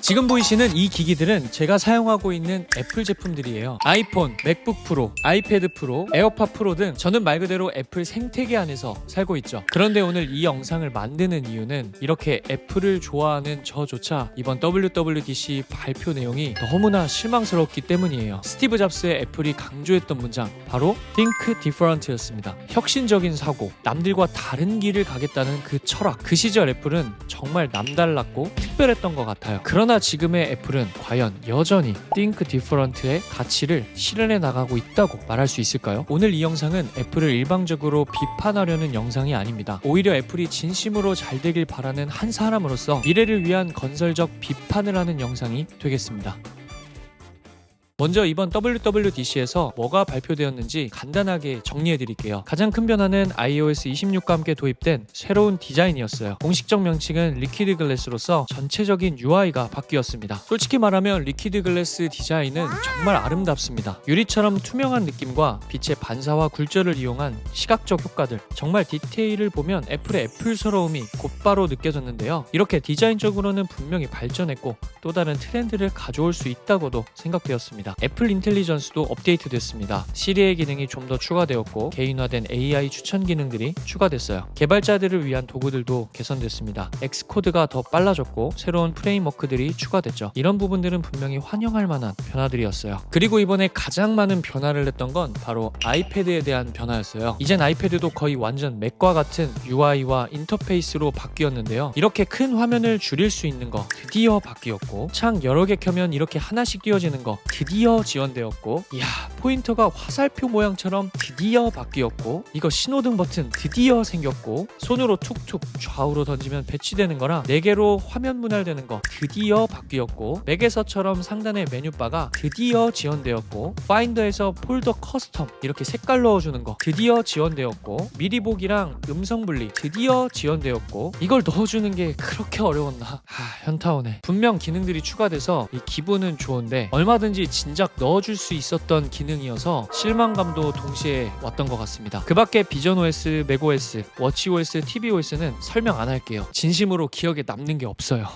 지금 보이시는 이 기기들은 제가 사용하고 있는 애플 제품들이에요. 아이폰, 맥북 프로, 아이패드 프로, 에어팟 프로 등 저는 말 그대로 애플 생태계 안에서 살고 있죠. 그런데 오늘 이 영상을 만드는 이유는 이렇게 애플을 좋아하는 저조차 이번 WWDC 발표 내용이 너무나 실망스럽기 때문이에요. 스티브 잡스의 애플이 강조했던 문장, 바로 Think Different였습니다. 혁신적인 사고, 남들과 다른 길을 가겠다는 그 철학. 그 시절 애플은 정말 남달랐고 특별했던 것 같아요. 그러나 지금의 애플은 과연 여전히 Think Different의 가치를 실현해 나가고 있다고 말할 수 있을까요? 오늘 이 영상은 애플을 일방적으로 비판하려는 영상이 아닙니다. 오히려 애플이 진심으로 잘 되길 바라는 한 사람으로서 미래를 위한 건설적 비판을 하는 영상이 되겠습니다. 먼저 이번 WWDC에서 뭐가 발표되었는지 간단하게 정리해드릴게요. 가장 큰 변화는 iOS 26과 함께 도입된 새로운 디자인이었어요. 공식적 명칭은 리퀴드 글래스로서 전체적인 UI가 바뀌었습니다. 솔직히 말하면 리퀴드 글래스 디자인은 정말 아름답습니다. 유리처럼 투명한 느낌과 빛의 반사와 굴절을 이용한 시각적 효과들, 정말 디테일을 보면 애플의 애플스러움이 곧바로 느껴졌는데요. 이렇게 디자인적으로는 분명히 발전했고 또 다른 트렌드를 가져올 수 있다고도 생각되었습니다. 애플 인텔리전스도 업데이트됐습니다. 시리의 기능이 좀 더 추가되었고 개인화된 AI 추천 기능들이 추가됐어요. 개발자들을 위한 도구들도 개선됐습니다. 엑스코드가 더 빨라졌고 새로운 프레임워크들이 추가됐죠. 이런 부분들은 분명히 환영할 만한 변화들이었어요. 그리고 이번에 가장 많은 변화를 냈던 건 바로 아이패드에 대한 변화였어요. 이젠 아이패드도 거의 완전 맥과 같은 UI와 인터페이스로 바뀌었는데요. 이렇게 큰 화면을 줄일 수 있는 거 드디어 바뀌었고, 창 여러 개 켜면 이렇게 하나씩 띄워지는 거 드디어 지원되었고, 이야, 포인터가 화살표 모양처럼 드디어 바뀌었고, 이거 신호등 버튼 드디어 생겼고, 손으로 툭툭 좌우로 던지면 배치되는 거랑 4개로 화면 분할되는 거 드디어 바뀌었고, 맥에서처럼 상단에 메뉴바가 드디어 지원되었고, 파인더에서 폴더 커스텀 이렇게 색깔 넣어주는 거 드디어 지원되었고, 미리 보기랑 음성 분리 드디어 지원되었고, 이걸 넣어주는 게 그렇게 어려웠나? 현타오네. 분명 기능들이 추가돼서 이 기분은 좋은데 얼마든지 진작 넣어줄 수 있었던 기능이어서 실망감도 동시에 왔던 것 같습니다. 그 밖에 비전OS, 맥OS, 워치OS, tvOS는 설명 안 할게요. 진심으로 기억에 남는 게 없어요.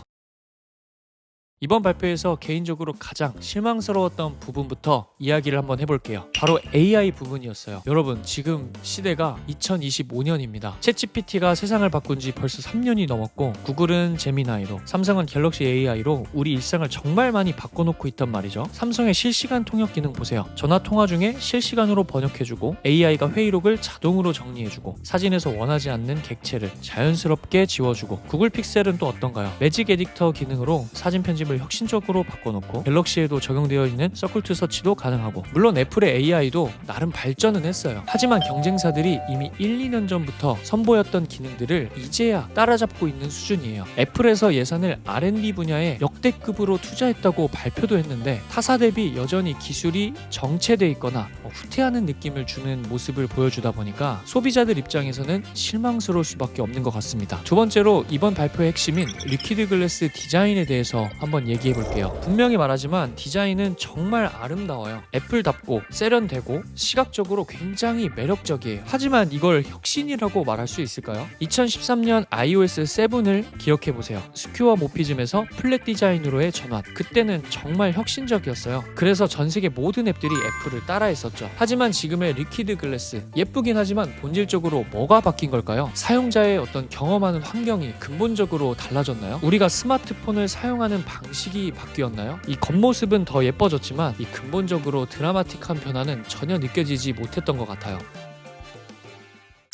이번 발표에서 개인적으로 가장 실망스러웠던 부분부터 이야기를 한번 해볼게요. 바로 AI 부분이었어요. 여러분, 지금 시대가 2025년입니다. 챗GPT가 세상을 바꾼 지 벌써 3년이 넘었고, 구글은 제미나이로, 삼성은 갤럭시 AI로 우리 일상을 정말 많이 바꿔놓고 있단 말이죠. 삼성의 실시간 통역 기능 보세요. 전화 통화 중에 실시간으로 번역해주고, AI가 회의록을 자동으로 정리해주고, 사진에서 원하지 않는 객체를 자연스럽게 지워주고, 구글 픽셀은 또 어떤가요? 매직 에디터 기능으로 사진 편집 혁신적으로 바꿔놓고, 갤럭시에도 적용되어 있는 서클 투 서치도 가능하고, 물론 애플의 AI도 나름 발전은 했어요. 하지만 경쟁사들이 이미 1-2년 전부터 선보였던 기능들을 이제야 따라잡고 있는 수준이에요. 애플에서 예산을 R&D 분야에 역대급으로 투자했다고 발표도 했는데 타사 대비 여전히 기술이 정체돼 있거나 후퇴하는 느낌을 주는 모습을 보여주다 보니까 소비자들 입장에서는 실망스러울 수밖에 없는 것 같습니다. 두 번째로 이번 발표의 핵심인 리퀴드 글래스 디자인에 대해서 한번 얘기해 볼게요. 분명히 말하지만 디자인은 정말 아름다워요. 애플답고 세련되고 시각적으로 굉장히 매력적이에요. 하지만 이걸 혁신이라고 말할 수 있을까요? 2013년 iOS 7을 기억해 보세요. 스퀘어 모피즘에서 플랫 디자인으로의 전환. 그때는 정말 혁신적이었어요. 그래서 전 세계 모든 앱들이 애플을 따라했었죠. 하지만 지금의 리퀴드 글래스, 예쁘긴 하지만 본질적으로 뭐가 바뀐 걸까요? 사용자의 어떤 경험하는 환경이 근본적으로 달라졌나요? 우리가 스마트폰을 사용하는 방식이 바뀌었나요? 이 겉모습은 더 예뻐졌지만 이 근본적으로 드라마틱한 변화는 전혀 느껴지지 못했던 것 같아요.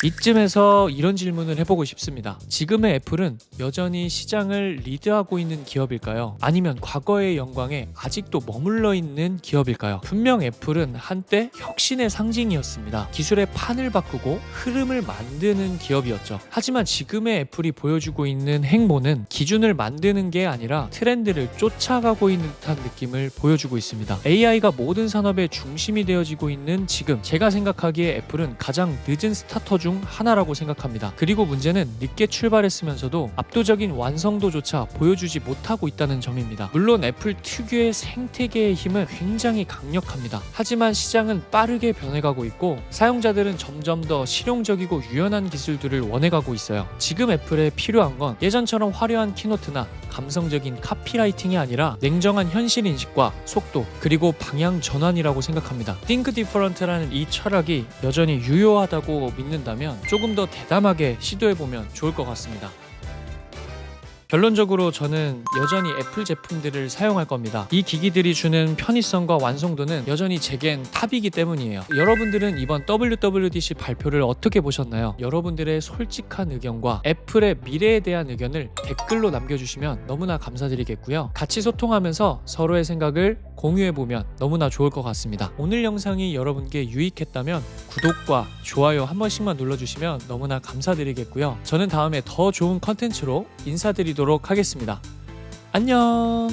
이쯤에서 이런 질문을 해보고 싶습니다. 지금의 애플은 여전히 시장을 리드하고 있는 기업일까요? 아니면 과거의 영광에 아직도 머물러 있는 기업일까요? 분명 애플은 한때 혁신의 상징이었습니다. 기술의 판을 바꾸고 흐름을 만드는 기업이었죠. 하지만 지금의 애플이 보여주고 있는 행보는 기준을 만드는 게 아니라 트렌드를 쫓아가고 있는 듯한 느낌을 보여주고 있습니다. AI가 모든 산업의 중심이 되어지고 있는 지금, 제가 생각하기에 애플은 가장 늦은 스타터 중 중 하나라고 생각합니다. 그리고 문제는 늦게 출발했으면서도 압도적인 완성도조차 보여주지 못하고 있다는 점입니다. 물론 애플 특유의 생태계의 힘은 굉장히 강력합니다. 하지만 시장은 빠르게 변해가고 있고 사용자들은 점점 더 실용적이고 유연한 기술들을 원해가고 있어요. 지금 애플에 필요한 건 예전처럼 화려한 키노트나 감성적인 카피라이팅이 아니라 냉정한 현실 인식과 속도 그리고 방향 전환이라고 생각합니다. Think Different라는 이 철학이 여전히 유효하다고 믿는다면 조금 더 대담하게 시도해보면 좋을 것 같습니다. 결론적으로 저는 여전히 애플 제품들을 사용할 겁니다. 이 기기들이 주는 편의성과 완성도는 여전히 제겐 탑이기 때문이에요. 여러분들은 이번 WWDC 발표를 어떻게 보셨나요? 여러분들의 솔직한 의견과 애플의 미래에 대한 의견을 댓글로 남겨주시면 너무나 감사드리겠고요. 같이 소통하면서 서로의 생각을 공유해보면 너무나 좋을 것 같습니다. 오늘 영상이 여러분께 유익했다면 구독과 좋아요 한 번씩만 눌러주시면 너무나 감사드리겠고요. 저는 다음에 더 좋은 컨텐츠로 인사드리도록 하겠습니다. 안녕.